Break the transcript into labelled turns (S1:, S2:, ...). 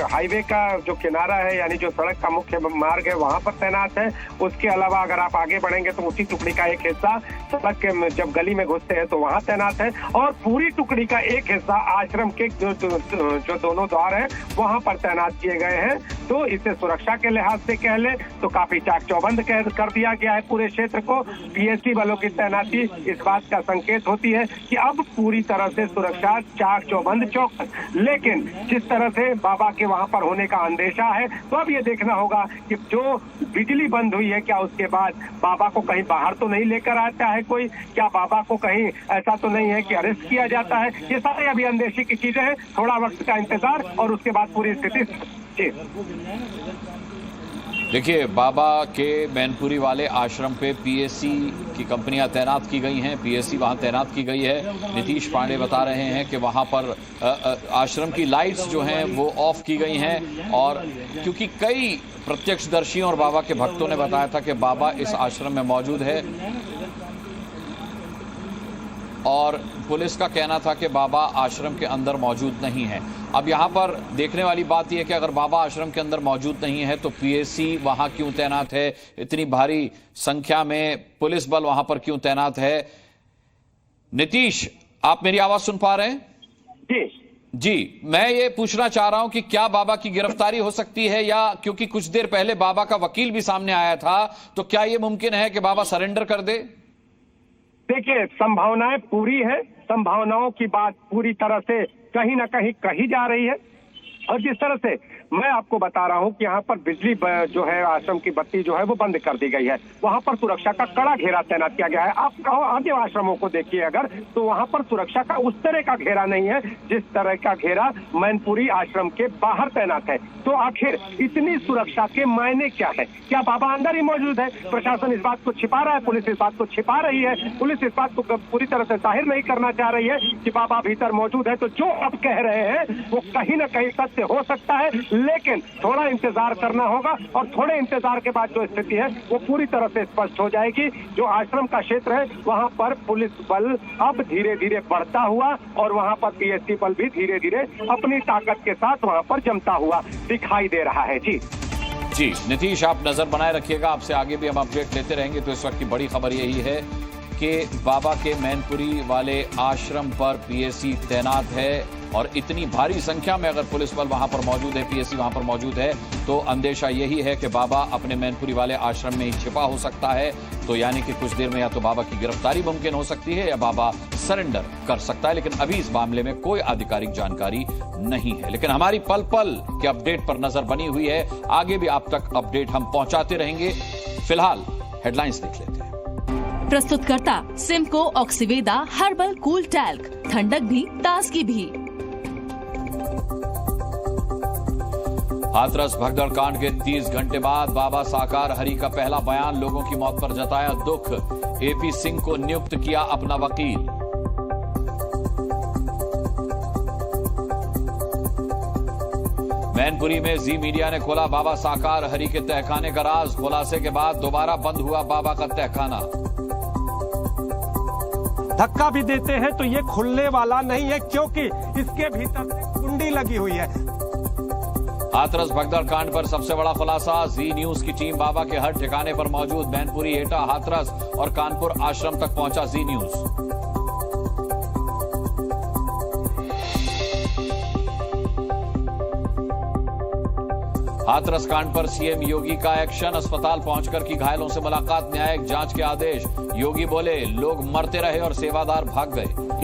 S1: Highway का जो किनारा है, यानी जो सड़क का मुख्य मार्ग है, वहां पर तैनात है। उसके अलावा अगर आप आगे बढ़ेंगे तो उसी टुकड़ी का एक हिस्सा सड़क के जब गली में घुसते हैं तो वहां तैनात है, और पूरी टुकड़ी का एक हिस्सा आश्रम के जो दोनों द्वार है वहां पर तैनात किए गए हैं। तो इसे सुरक्षा के लिहाज से कह ले तो काफी चाक चौबंद कर दिया गया है पूरे क्षेत्र को। पीएससी बलों की तैनाती इस बात का संकेत होती है कि अब पूरी तरह से सुरक्षा चाक चौबंद चौकस। लेकिन जिस तरह से बाबा के वहां पर होने का अंदेशा है, तो अब ये देखना होगा कि जो बिजली बंद हुई है, क्या उसके बाद बाबा को कहीं बाहर तो नहीं लेकर आता है कोई, क्या बाबा को कहीं ऐसा तो नहीं है कि अरेस्ट किया जाता है। ये सारे अभी अंदेशे की चीजें हैं, थोड़ा वक्त का इंतजार और उसके बाद पूरी स्थिति।
S2: देखिए, बाबा के मैनपुरी वाले आश्रम पे पीएससी की कंपनियां तैनात की गई हैं, पीएससी वहां तैनात की गई है। नीतीश पांडे बता रहे हैं कि वहां पर आश्रम की लाइट्स जो हैं वो ऑफ की गई हैं, और क्योंकि कई प्रत्यक्षदर्शियों और बाबा के भक्तों ने बताया था कि बाबा इस आश्रम में मौजूद है, और पुलिस का कहना था कि बाबा आश्रम के अंदर मौजूद नहीं है। अब यहाँ पर देखने वाली बात यह है कि अगर बाबा आश्रम के अंदर मौजूद नहीं है तो पीएससी वहां क्यों तैनात है, इतनी भारी संख्या में पुलिस बल वहां पर क्यों तैनात है। नीतीश, आप मेरी आवाज सुन पा रहे हैं? जी, मैं ये पूछना चाह रहा हूं कि क्या बाबा की गिरफ्तारी हो सकती है, या क्योंकि कुछ देर पहले बाबा का वकील भी सामने आया था, तो क्या यह मुमकिन है कि बाबा सरेंडर कर दे?
S1: देखिए, संभावनाएं पूरी है, संभावनाओं की बात पूरी तरह से कहीं ना कहीं कही जा रही है। और जिस तरह से मैं आपको बता रहा हूं कि यहाँ पर बिजली जो है, आश्रम की बत्ती जो है वो बंद कर दी गई है, वहां पर सुरक्षा का कड़ा घेरा तैनात किया गया है। आप कहो आगे आश्रमों को देखिए अगर, तो वहां पर सुरक्षा का उस तरह का घेरा नहीं है जिस तरह का घेरा मैनपुरी आश्रम के बाहर तैनात है। तो आखिर इतनी सुरक्षा के मायने क्या है? क्या बाबा अंदर ही मौजूद है? प्रशासन इस बात को छिपा रहा है, पुलिस इस बात को छिपा रही है, पुलिस इस बात को पूरी तरह से जाहिर नहीं करना चाह रही है कि बाबा भीतर मौजूद है। तो जो अब कह रहे हैं वो कहीं ना कहीं सत्य हो सकता है, लेकिन थोड़ा इंतजार करना होगा, और थोड़े इंतजार के बाद जो स्थिति है वो पूरी तरह से स्पष्ट हो जाएगी। जो आश्रम का क्षेत्र है वहां पर पुलिस बल अब धीरे धीरे बढ़ता हुआ, और वहां पर पीएससी बल भी धीरे धीरे अपनी ताकत के साथ वहां पर जमता हुआ दिखाई दे रहा है। जी
S2: नीतीश, आप नजर बनाए रखिएगा, आपसे आगे भी हम अपडेट लेते रहेंगे। तो इस वक्त की बड़ी खबर यही है कि बाबा के मैनपुरी वाले आश्रम पर पीएससी तैनात है, और इतनी भारी संख्या में अगर पुलिस बल वहां पर मौजूद है, पीएससी वहां पर मौजूद है, तो अंदेशा यही है कि बाबा अपने मैनपुरी वाले आश्रम में ही छिपा हो सकता है। तो यानी कि कुछ देर में या तो बाबा की गिरफ्तारी मुमकिन हो सकती है या बाबा सरेंडर कर सकता है, लेकिन अभी इस मामले में कोई आधिकारिक जानकारी नहीं है। लेकिन हमारी पल पल के अपडेट पर नजर बनी हुई है, आगे भी आप तक अपडेट हम पहुंचाते रहेंगे। फिलहाल हेडलाइंस देख लेते हैं।
S3: प्रस्तुतकर्ता सिमको ऑक्सीवेदा हर्बल कूल टैल्क, ठंडक भी ताजगी भी।
S2: हाथरस भगदड़ कांड के 30 घंटे बाद बाबा साकार हरि का पहला बयान, लोगों की मौत पर जताया दुख, एपी सिंह को नियुक्त किया अपना वकील। मैनपुरी में जी मीडिया ने खोला बाबा साकार हरि के तहखाने का राज, खुलासे के बाद दोबारा बंद हुआ बाबा का तहखाना।
S4: धक्का भी देते हैं तो ये खुलने वाला नहीं है, क्योंकि इसके भीतर से कुंडी लगी हुई है।
S2: हाथरस भगदड़ कांड पर सबसे बड़ा खुलासा, जी न्यूज की टीम बाबा के हर ठिकाने पर मौजूद। मैनपुरी, एटा, हाथरस और कानपुर आश्रम तक पहुंचा जी न्यूज। हाथरस कांड पर सीएम योगी का एक्शन, अस्पताल पहुंचकर की घायलों से मुलाकात, न्यायिक जांच के आदेश। योगी बोले लोग मरते रहे और सेवादार भाग गए।